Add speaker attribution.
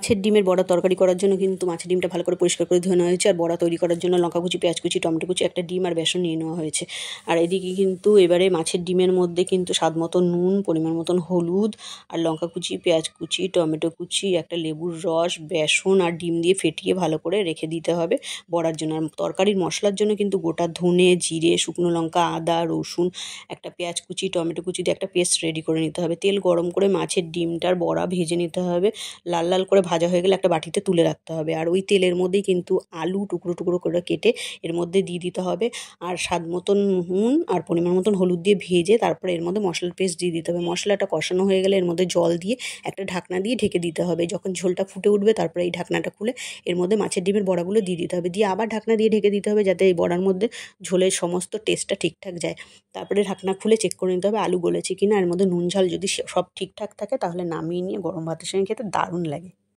Speaker 1: মাছের ডিমের বড়া তরকারি করার জন্য কিন্তু মাছের ডিমটা ভালো করে পরিষ্কার করে ধুয়ে নেওয়া হয়েছে। আর বড়া তৈরি করার জন্য লঙ্কা কুচি, পেঁয়াজ কুচি, টমেটো কুচি, একটা ডিম আর বেসন নিয়ে নেওয়া হয়েছে। আর এদিকে কিন্তু এবারে মাছের ডিমের মধ্যে কিন্তু স্বাদ মতো নুন, পরিমাণ মতন হলুদ আর লঙ্কা কুচি, পেঁয়াজ কুচি, টমেটো কুচি, একটা লেবুর রস, বেসন আর ডিম দিয়ে ফেটিয়ে ভালো করে রেখে দিতে হবে বড়ার জন্য। আর তরকারির মশলার জন্য কিন্তু গোটা ধনে, জিরে, শুকনো লঙ্কা, আদা, রসুন, একটা পেঁয়াজ কুচি, টমেটো কুচি দিয়ে একটা পেস্ট রেডি করে নিতে হবে। তেল গরম করে মাছের ডিমটার বড়া ভেজে নিতে হবে। লাল লাল করে ভাজা হয়ে গেলে একটা বাটিতে তুলে রাখতে হবে। আর ওই তেলের মধ্যেই কিন্তু আলু টুকরো টুকরো করে কেটে এর মধ্যে দিয়ে দিতে হবে। আর স্বাদ মতন নুন আর পরিমাণ মতন হলুদ দিয়ে ভেজে তারপরে এর মধ্যে মশলার পেস্ট দিয়ে দিতে হবে। মশলাটা কষানো হয়ে গেলে এর মধ্যে জল দিয়ে একটা ঢাকনা দিয়ে ঢেকে দিতে হবে। যখন ঝোলটা ফুটে উঠবে তারপরে এই ঢাকনাটা খুলে এর মধ্যে মাছের ডিমের বড়াগুলো দিয়ে দিতে হবে। দিয়ে আবার ঢাকনা দিয়ে ঢেকে দিতে হবে যাতে এই বড়ার মধ্যে ঝোলের সমস্ত টেস্টটা ঠিকঠাক যায়। তারপরে ঢাকনা খুলে চেক করে নিতে হবে আলু গলেছে কিনা। এর মধ্যে নুন ঝাল যদি সব ঠিকঠাক থাকে তাহলে নামিয়ে নিয়ে গরম ভাতের সঙ্গে খেতে দারুণ লাগে।